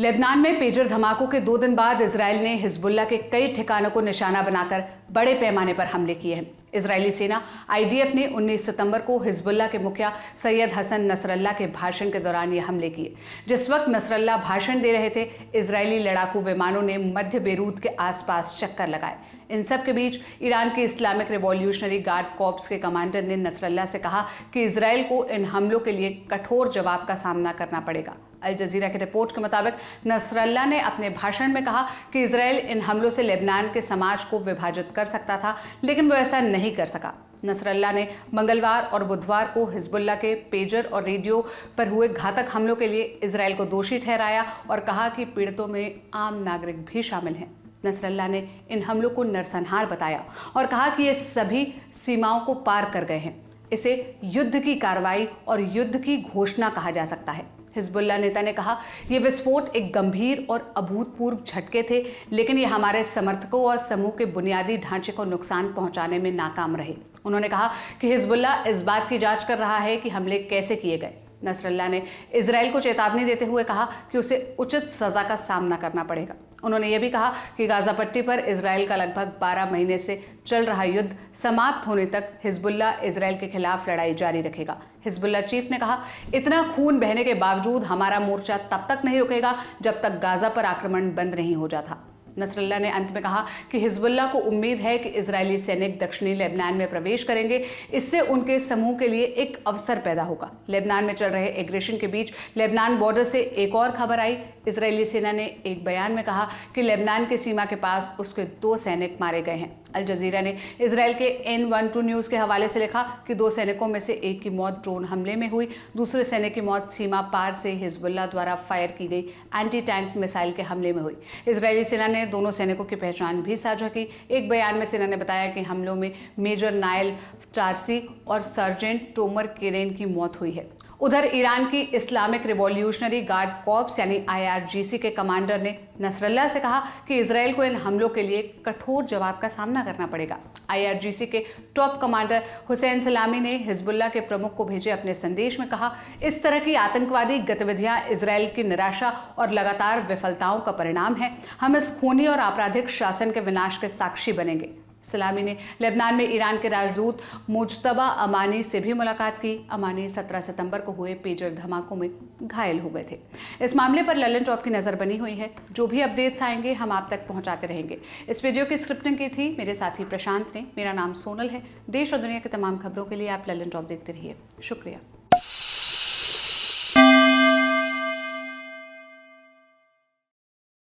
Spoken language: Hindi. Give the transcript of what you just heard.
लेबनान में पेजर धमाकों के 2 दिन बाद इजरायल ने हिजबुल्लाह के कई ठिकानों को निशाना बनाकर बड़े पैमाने पर हमले किए हैं। इजरायली सेना आईडीएफ ने 19 सितंबर को हिजबुल्लाह के मुखिया सैयद हसन नसरल्लाह के भाषण के दौरान ये हमले किए। जिस वक्त नसरल्लाह भाषण दे रहे थे, इजरायली लड़ाकू विमानों ने मध्य बेरूत के आसपास चक्कर लगाए। इन सब के बीच ईरान के इस्लामिक रिवॉल्यूशनरी गार्ड कॉर्प्स के कमांडर ने नसरल्लाह से कहा कि इजरायल को इन हमलों के लिए कठोर जवाब का सामना करना पड़ेगा। अल जजीरा की रिपोर्ट के मुताबिक नसरल्लाह ने अपने भाषण में कहा कि इजरायल इन हमलों से लेबनान के समाज को विभाजित कर सकता था, लेकिन वो ऐसा नहीं कर सका। नसरल्लाह ने मंगलवार और बुधवार को हिजबुल्लाह के पेजर और रेडियो पर हुए घातक हमलों के लिए इजरायल को दोषी ठहराया और कहा कि पीड़ितों में आम नागरिक भी शामिल हैं। नसरल्लाह ने इन हमलों को नरसंहार बताया और कहा कि ये सभी सीमाओं को पार कर गए हैं। इसे युद्ध की कार्रवाई और युद्ध की घोषणा कहा जा सकता है। हिजबुल्लाह नेता ने कहा, ये विस्फोट एक गंभीर और अभूतपूर्व झटके थे, लेकिन ये हमारे समर्थकों और समूह के बुनियादी ढांचे को नुकसान पहुंचाने में नाकाम रहे। उन्होंने कहा कि हिजबुल्लाह इस बात की जांच कर रहा है कि हमले कैसे किए गए। नसरल्लाह ने इजरायल को चेतावनी देते हुए कहा कि उसे उचित सजा का सामना करना पड़ेगा। उन्होंने यह भी कहा कि गाजा पट्टी पर इजरायल का लगभग 12 महीने से चल रहा युद्ध समाप्त होने तक हिजबुल्लाह इजरायल के खिलाफ लड़ाई जारी रखेगा। हिजबुल्लाह चीफ ने कहा, इतना खून बहने के बावजूद हमारा मोर्चा तब तक नहीं रुकेगा जब तक गाजा पर आक्रमण बंद नहीं हो जाता। नसरल्लाह ने अंत में कहा कि हिजबुल्लाह को उम्मीद है कि इजरायली सैनिक दक्षिणी लेबनान में प्रवेश करेंगे। इससे उनके समूह के लिए एक अवसर पैदा होगा। लेबनान में चल रहे एग्रेशन के बीच लेबनान बॉर्डर से एक और खबर आई। इजरायली सेना ने एक बयान में कहा कि लेबनान की सीमा के पास उसके 2 सैनिक मारे गए हैं। अल जजीरा ने इजरायल के N12 न्यूज़ के हवाले से लिखा कि 2 सैनिकों में से एक की मौत ड्रोन हमले में हुई, दूसरे सैनिक की मौत सीमा पार से हिजबुल्लाह द्वारा फायर की गई एंटी टैंक मिसाइल के हमले में हुई। इजरायली सेना ने दोनों सैनिकों की पहचान भी साझा की। एक बयान में सेना ने बताया कि हमलों में मेजर नायल चारसी और सर्जेंट टोमर केरेन की मौत हुई है। उधर ईरान की इस्लामिक रिवॉल्यूशनरी गार्ड कॉर्प्स यानी IRGC के कमांडर ने नसरल्लाह से कहा कि इजरायल को इन हमलों के लिए कठोर जवाब का सामना करना पड़ेगा। IRGC के टॉप कमांडर हुसैन सलामी ने हिजबुल्लाह के प्रमुख को भेजे अपने संदेश में कहा, इस तरह की आतंकवादी गतिविधियां इजरायल की निराशा और लगातार विफलताओं का परिणाम है। हम इस खूनी और आपराधिक शासन के विनाश के साक्षी बनेंगे। सलामी ने लेबनान में ईरान के राजदूत मुज्तबा अमानी से भी मुलाकात की। अमानी 17 सितंबर को हुए पेजर धमाकों में घायल हो गए थे। इस मामले पर ललन टॉप की नज़र बनी हुई है। जो भी अपडेट्स आएंगे हम आप तक पहुंचाते रहेंगे। इस वीडियो की स्क्रिप्टिंग की थी मेरे साथी प्रशांत ने। मेरा नाम सोनल है। देश और दुनिया की तमाम खबरों के लिए आप ललन टॉप देखते रहिए। शुक्रिया।